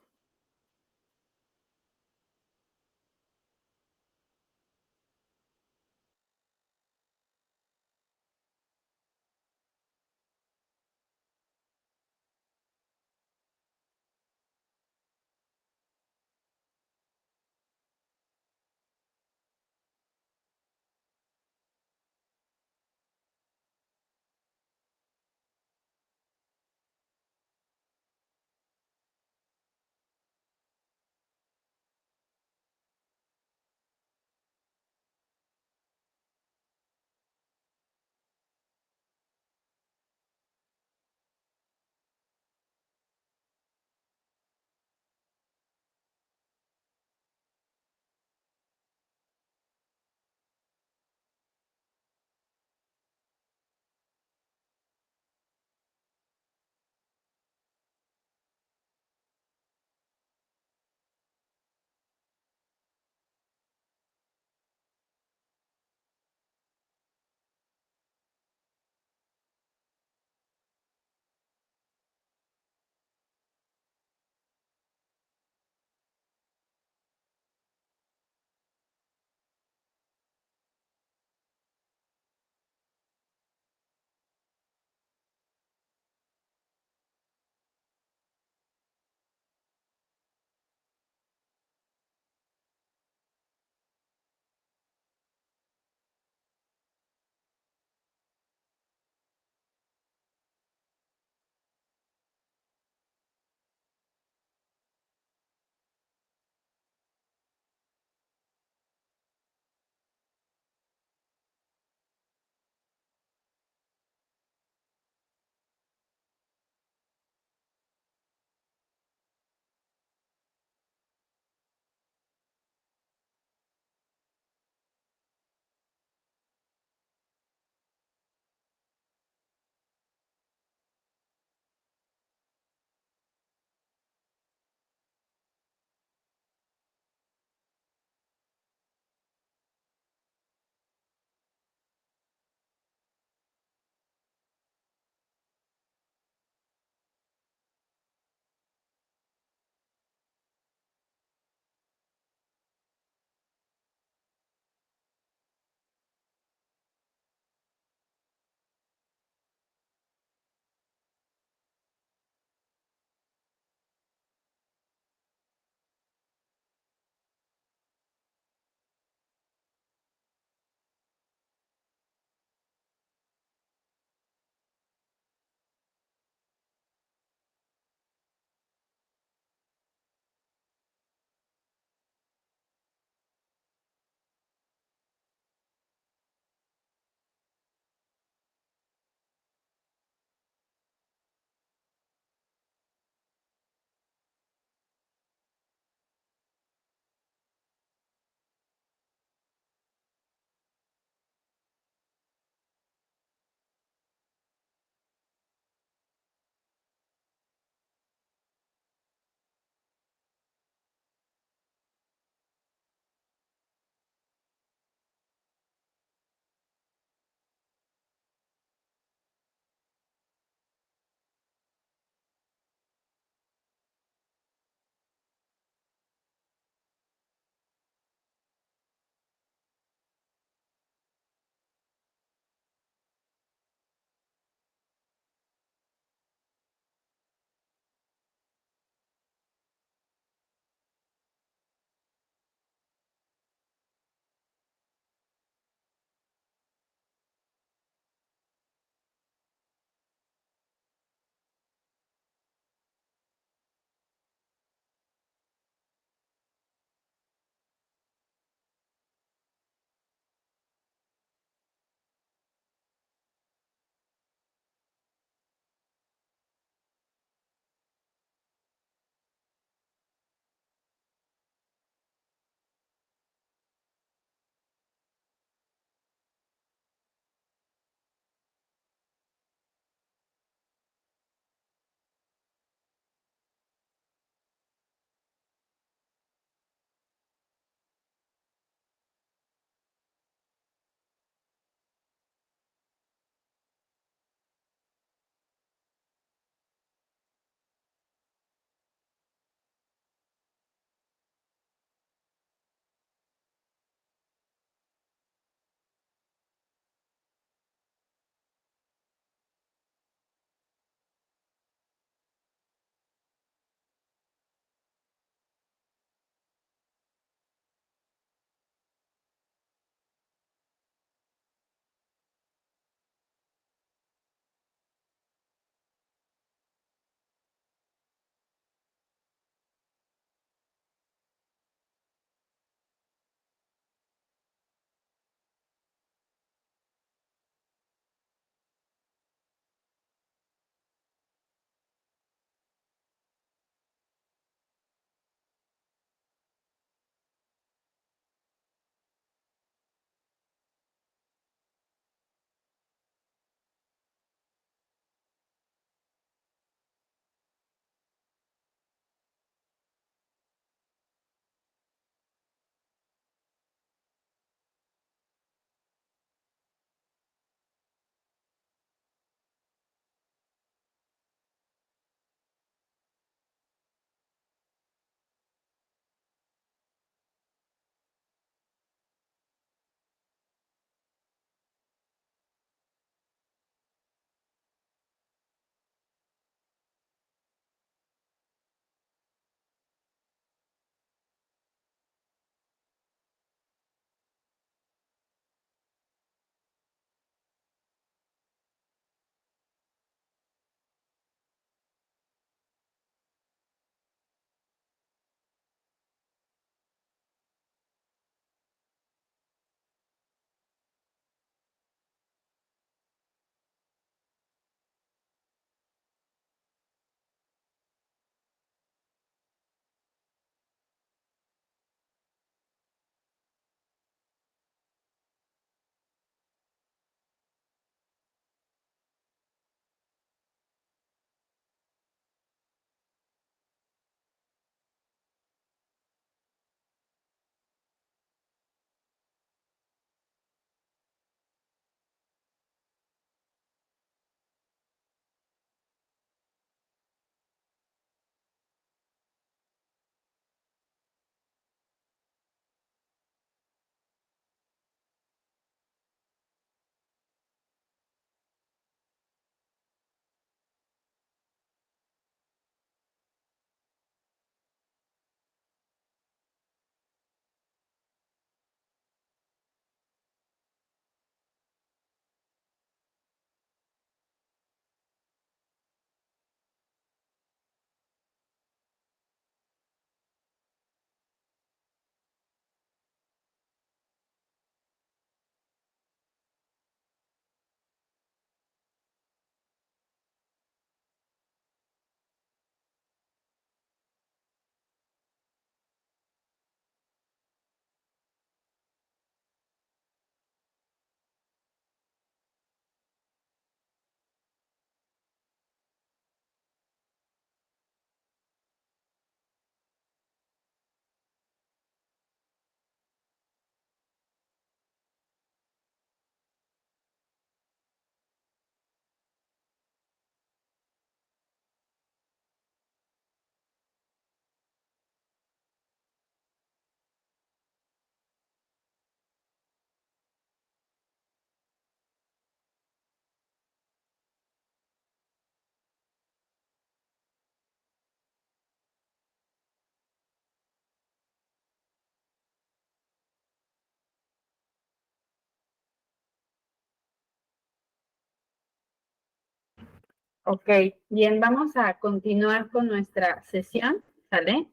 Speaker 1: Ok, bien, vamos a continuar con nuestra sesión, ¿sale?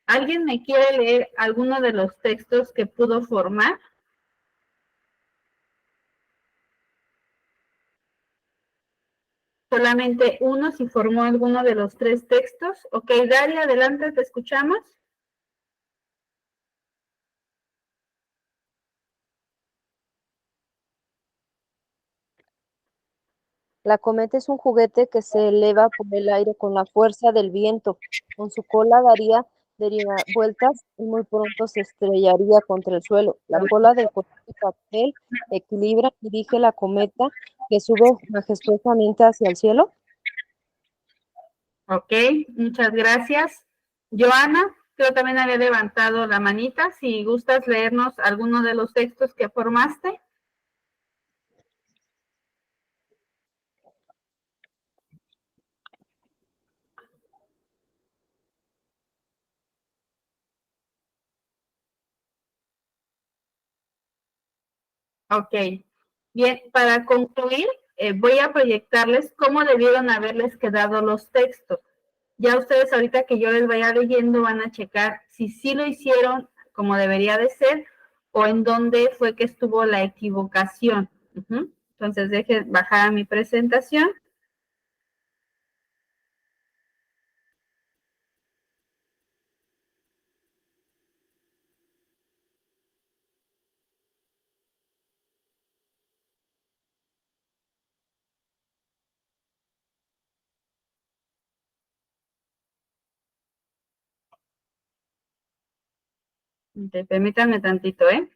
Speaker 1: ¿Alguien me quiere leer alguno de los textos que pudo formar? Solamente uno si formó alguno de los 3 textos. Ok, Dalia, adelante, te escuchamos.
Speaker 4: La cometa es un juguete que se eleva por el aire con la fuerza del viento. Con su cola daría vueltas y muy pronto se estrellaría contra el suelo. La cola del color de papel equilibra y dirige la cometa que sube majestuosamente hacia el cielo.
Speaker 1: Ok, muchas gracias. Joana, creo también había levantado la manita. Si gustas leernos alguno de los textos que formaste. Ok, bien, para concluir, voy a proyectarles cómo debieron haberles quedado los textos. Ya ustedes ahorita que yo les vaya leyendo van a checar si sí lo hicieron como debería de ser o en dónde fue que estuvo la equivocación. Entonces dejen bajar a mi presentación. Permítanme tantito, ¿eh?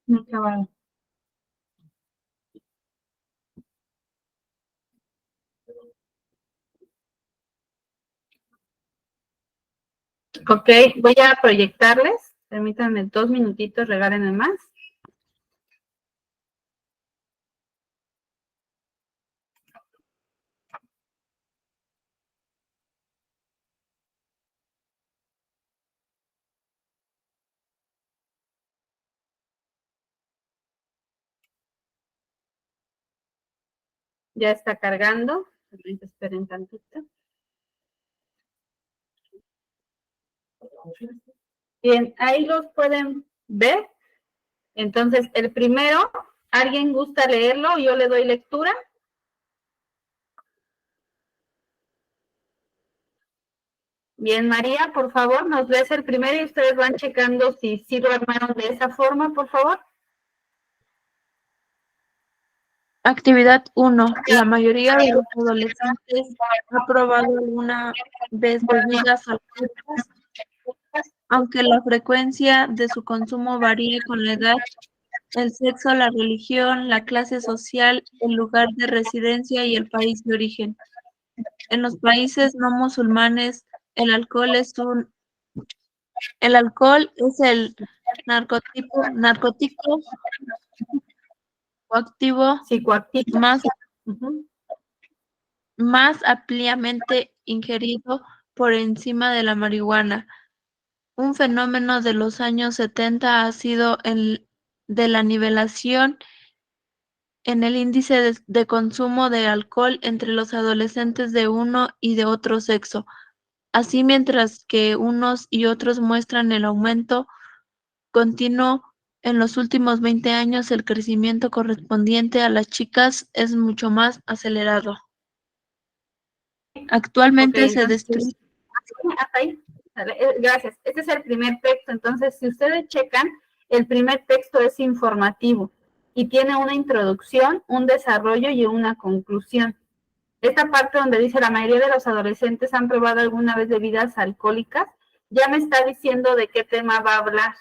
Speaker 1: No acabaron. Ok, voy a proyectarles. Permítanme 2 minutitos, regálenme más. Ya está cargando. Esperen tantito. Bien, ahí los pueden ver. Entonces, el primero, ¿alguien gusta leerlo? Yo le doy lectura. Bien, María, por favor, nos lees el primero y ustedes van checando si sí lo armaron de esa forma, por favor.
Speaker 2: Actividad 1. La mayoría de los adolescentes ha probado alguna vez bebidas alcohólicas, aunque la frecuencia de su consumo varía con la edad, el sexo, la religión, la clase social, el lugar de residencia y el país de origen. En los países no musulmanes, el alcohol es el narcótico o activo
Speaker 1: Psicoactivo.
Speaker 2: más
Speaker 1: Ujú.
Speaker 2: ampliamente ingerido por encima de la marihuana. Un fenómeno de los años 70 ha sido el de la nivelación en el índice de consumo de alcohol entre los adolescentes de uno y de otro sexo. Así, mientras que unos y otros muestran el aumento continuo en los últimos 20 años, el crecimiento correspondiente a las chicas es mucho más acelerado.
Speaker 1: Ok,
Speaker 2: Actualmente se
Speaker 1: entonces,
Speaker 2: destruye.
Speaker 1: hasta ahí. Vale, gracias. Este es el primer texto. Entonces, si ustedes checan, el primer texto es informativo y tiene una introducción, un desarrollo y una conclusión. Esta parte donde dice la mayoría de los adolescentes han probado alguna vez bebidas alcohólicas, ya me está diciendo de qué tema va a hablar.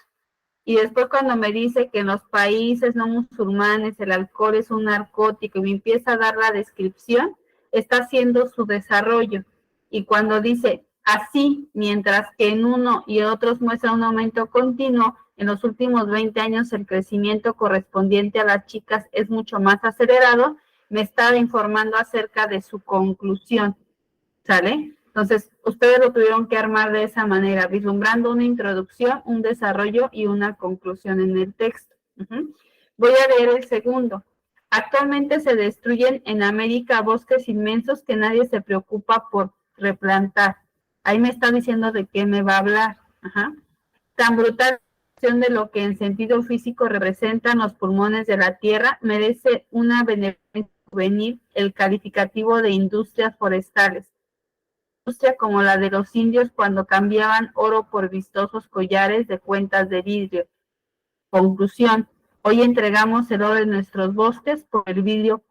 Speaker 1: Y después cuando me dice que en los países no musulmanes el alcohol es un narcótico y me empieza a dar la descripción, está haciendo su desarrollo. Y cuando dice así, mientras que en uno y otros muestra un aumento continuo, en los últimos 20 años el crecimiento correspondiente a las chicas es mucho más acelerado, me está informando acerca de su conclusión, ¿sale? Entonces, ustedes lo tuvieron que armar de esa manera, vislumbrando una introducción, un desarrollo y una conclusión en el texto. Voy a leer el segundo. Actualmente se destruyen en América bosques inmensos que nadie se preocupa por replantar. Ahí me está diciendo de qué me va a hablar. Tan brutal de lo que en sentido físico representan los pulmones de la tierra merece una beneficencia juvenil el calificativo de industrias forestales. Industria como la de los indios cuando cambiaban oro por vistosos collares de cuentas de vidrio. Conclusión. Hoy entregamos el oro de nuestros bosques por el vidrio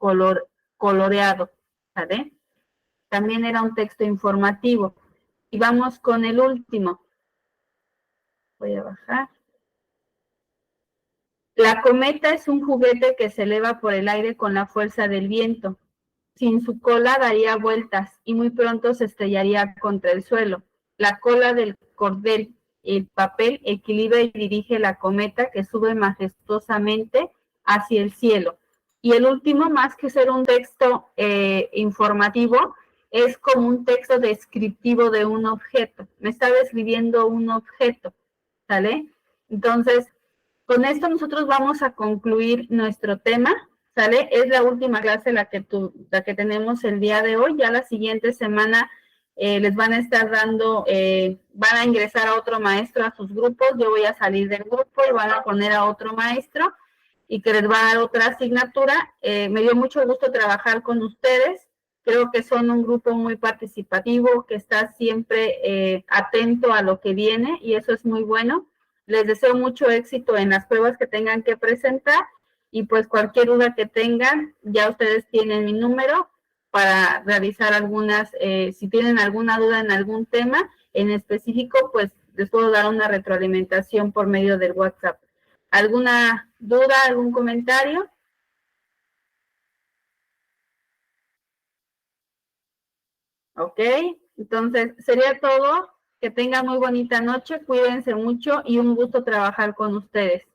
Speaker 1: coloreado. ¿Vale? También era un texto informativo. Y vamos con el último. Voy a bajar. La cometa es un juguete que se eleva por el aire con la fuerza del viento. Sin su cola daría vueltas y muy pronto se estrellaría contra el suelo. La cola del cordel, el papel, equilibra y dirige la cometa que sube majestuosamente hacia el cielo. Y el último, más que ser un texto informativo, es como un texto descriptivo de un objeto. Me está describiendo un objeto, ¿sale? Entonces, con esto nosotros vamos a concluir nuestro tema, ¿sale? Es la última clase la que tenemos el día de hoy. Ya la siguiente semana les van a estar dando, van a ingresar a otro maestro a sus grupos. Yo voy a salir del grupo y van a poner a otro maestro y que les va a dar otra asignatura. Me dio mucho gusto trabajar con ustedes. Creo que son un grupo muy participativo, que está siempre atento a lo que viene y eso es muy bueno. Les deseo mucho éxito en las pruebas que tengan que presentar y pues cualquier duda que tengan, ya ustedes tienen mi número para realizar algunas, si tienen alguna duda en algún tema en específico, pues les puedo dar una retroalimentación por medio del WhatsApp. ¿Alguna duda, algún comentario? Ok, entonces sería todo. Que tengan muy bonita noche, cuídense mucho y un gusto trabajar con ustedes.